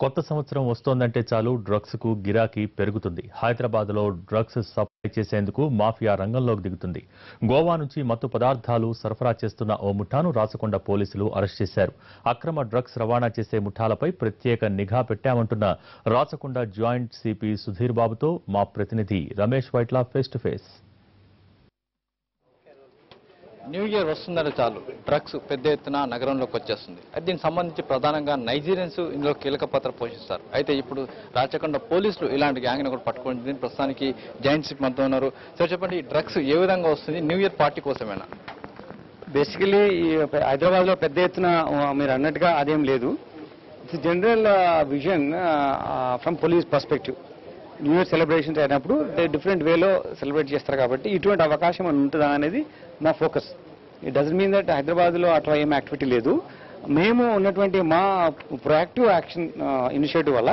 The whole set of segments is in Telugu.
కొత్త సంవత్సరం వస్తోందంటే చాలు డ్రగ్స్ కు గిరాకీ పెరుగుతుంది. హైదరాబాద్లో డ్రగ్స్ సప్లై చేసేందుకు మాఫియా రంగంలోకి దిగుతుంది. గోవా నుంచి మత్తు పదార్థాలు సరఫరా చేస్తున్న ఓ ముఠాను రాచకొండ పోలీసులు అరెస్ట్ చేశారు. అక్రమ డ్రగ్స్ రవాణా చేసే ముఠాలపై ప్రత్యేక నిఘా పెట్టామంటున్న రాచకొండ జాయింట్ సిపి సుధీర్ బాబుతో మా ప్రతినిధి Ramesh Vaitla face to face. New year వస్తుందంటే చాలు డ్రగ్స్ పెద్ద ఎత్తున నగరంలోకి వచ్చేస్తుంది. అయితే దీనికి సంబంధించి ప్రధానంగా నైజీరియన్స్ ఇందులో కీలక పాత్ర పోషిస్తారు. అయితే ఇప్పుడు రాచకొండ పోలీసులు ఇలాంటి గ్యాంగ్ను కూడా పట్టుకుంటుంది. ప్రస్తుతానికి జాయింట్ సిప్ మనతో ఉన్నారు. సార్ చెప్పండి, ఈ డ్రగ్స్ ఏ విధంగా వస్తుంది? న్యూ ఇయర్ పార్టీ కోసమేనా? బేసికలీ హైదరాబాద్లో పెద్ద ఎత్తున మీరు అన్నట్టుగా అదేం లేదు. It's general vision from police perspective. New year celebrations అయినప్పుడు డిఫరెంట్ వేలో సెలబ్రేట్ చేస్తారు కాబట్టి ఇటువంటి అవకాశం ఉంటుందా అనేది మా focus. It doesn't mean that హైదరాబాద్లో అట్లా ఏం యాక్టివిటీ లేదు. మేము ఉన్నటువంటి మా ప్రొయాక్టివ్ యాక్షన్ ఇనిషియేటివ్ వల్ల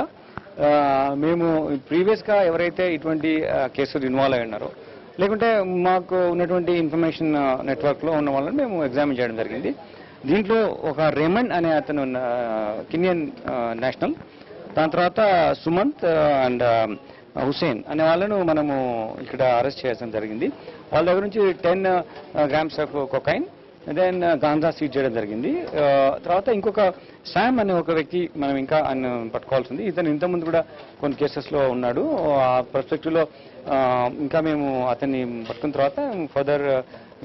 మేము ప్రీవియస్గా ఎవరైతే ఇటువంటి కేసులు ఇన్వాల్వ్ అయి ఉన్నారో లేకుంటే మాకు ఉన్నటువంటి ఇన్ఫర్మేషన్ నెట్వర్క్లో ఉన్న వాళ్ళని మేము ఎగ్జామిన్ చేయడం జరిగింది. దీంట్లో ఒక రేమండ్ అనే అతను కెన్యన్ నేషనల్, దాని తర్వాత సుమంత్ అండ్ హుసేన్ అనే వాళ్ళను మనము ఇక్కడ అరెస్ట్ చేయడం జరిగింది. వాళ్ళ దగ్గర నుంచి 10 grams of cocaine, then ganja seize చేయడం జరిగింది. తర్వాత ఇంకొక శామ్ అనే ఒక వ్యక్తి మనం ఇంకా ఆయన పట్టుకోవాల్సింది. ఇతను ఇంతకుముందు కూడా కొన్ని కేసెస్లో ఉన్నాడు. ఆ పర్స్పెక్టివ్లో ఇంకా మేము అతన్ని పట్టుకున్న తర్వాత ఫర్దర్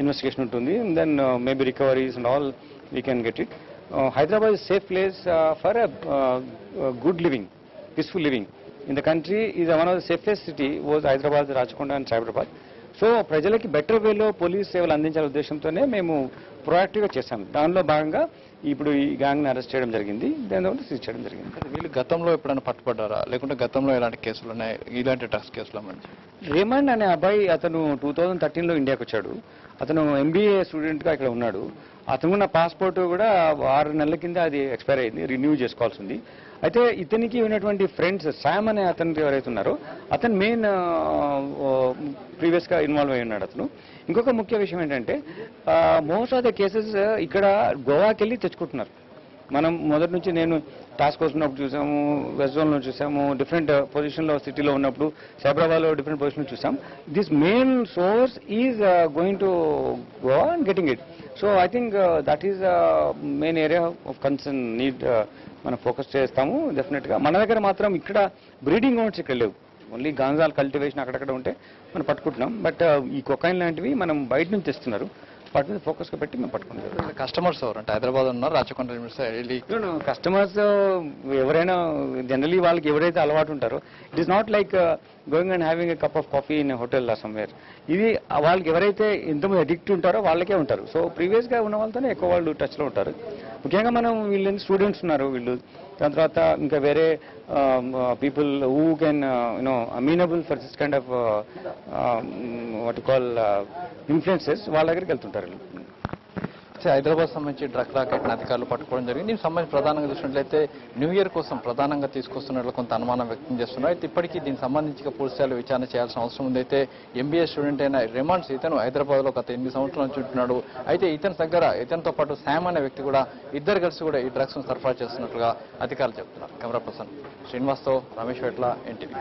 ఇన్వెస్టిగేషన్ ఉంటుంది. Then maybe recoveries and all we can get it. Hyderabad is a safe place for a good living, peaceful living. In the country is one of the safest city was Hyderabad, Rachakonda and Cyberabad. So ప్రజలకి బెటర్ వేలో పోలీస్ సేవలు అందించాల ఉద్దేశంతోనే మేము ప్రొయాక్టివ్గా చేశాం. దానిలో భాగంగా ఇప్పుడు ఈ గ్యాంగ్ని అరెస్ట్ చేయడం జరిగింది, దాని సీజ్ చేయడం జరిగింది. వీళ్ళు గతంలో ఎప్పుడైనా పట్టుబడ్డారా, లేకుంటే గతంలో ఎలాంటి కేసులు ఉన్నాయి? ఇలాంటి డ్రగ్స్ కేసులు రేమండ్ అనే అబ్బాయి అతను 2013లో ఇండియాకి వచ్చాడు. అతను MBA స్టూడెంట్గా ఇక్కడ ఉన్నాడు. అతనున్న పాస్పోర్ట్ కూడా 6 నెలల కింద అది ఎక్స్పైర్ అయింది, రిన్యూ చేసుకోవాల్సి ఉంది. అయితే ఇతనికి ఉన్నటువంటి ఫ్రెండ్స్ శామ్ అనే అతను ఎవరైతే ఉన్నారో అతను మెయిన్ ప్రీవియస్గా ఇన్వాల్వ్ అయి ఉన్నాడు అతను. ఇంకొక ముఖ్య విషయం ఏంటంటే మోస్ట్ ఆఫ్ ద కేసెస్ ఇక్కడ గోవాకి వెళ్ళి తెచ్చుకుంటున్నారు. మనం మొదటి నుంచి నేను టాస్క్ ఫోర్స్ ఉన్నప్పుడు చూసాము, వెస్ట్ జోన్లో చూసాము, డిఫరెంట్ పొజిషన్లో సిటీలో ఉన్నప్పుడు సైబరాబాద్లో డిఫరెంట్ పొజిషన్లో చూసాం. This main source is going to Goa and getting it. So I think that is main area of concern need మనం ఫోకస్ చేస్తాము డెఫినెట్గా. మన దగ్గర మాత్రం ఇక్కడ బ్రీడింగ్ గ్రౌండ్స్ ఇక్కడ లేవు. ఓన్లీ గాంజాల్ కల్టివేషన్ అక్కడక్కడ ఉంటే మనం పట్టుకుంటున్నాం. బట్ ఈ కొకైన్ లాంటివి మనం బయట నుంచి తెస్తున్నారు. వాటి మీద ఫోకస్గా పెట్టి మేము పట్టుకుంటాం. కస్టమర్స్ ఎవరు అంటే హైదరాబాద్ ఉన్నారు, రాచకొండ కస్టమర్స్ ఎవరైనా జనరలీ వాళ్ళకి ఎవరైతే అలవాటు ఉంటారో it is not like going and having a cup of coffee in hotel somewhere. ఇది వాళ్ళకి ఎవరైతే ఎంతమంది అడిక్ట్ ఉంటారో వాళ్ళకే ఉంటారు. సో ప్రీవియస్గా ఉన్న వాళ్ళతోనే ఎక్కువ వాళ్ళు టచ్లో ఉంటారు. ముఖ్యంగా మనం వీళ్ళు స్టూడెంట్స్ ఉన్నారు, వీళ్ళు దాని తర్వాత ఇంకా వేరే people who can you know amenable for this kind of what call influences వాళ్ళ దగ్గరికి వెళ్తుంటారు. హైదరాబాద్ సంబంధించి డ్రగ్ రాకెట్ అధికారులు పట్టుకోవడం జరిగింది. దీనికి సంబంధించి ప్రధానంగా చూసినట్లయితే న్యూ ఇయర్ కోసం ప్రధానంగా తీసుకొస్తున్నట్లు కొంత అనుమానం వ్యక్తం చేస్తున్నారు. అయితే ఇప్పటికీ దీనికి సంబంధించి పూర్తి స్థాయిలో విచారణ చేయాల్సిన అవసరం ఉంది. అయితే MBA స్టూడెంట్ అయిన రేమండ్ ఇతను హైదరాబాద్లో గత 8 సంవత్సరాల నుంచి ఉంటున్నాడు. అయితే ఇతని దగ్గర ఇతనితో పాటు శామ్ అనే వ్యక్తి కూడా ఇద్దరు కలిసి కూడా ఈ డ్రగ్స్ సరఫరా చేస్తున్నట్లుగా అధికారులు చెప్తున్నారు. Camera person శ్రీనివాస్తో Ramesh వెట్ల, NTV.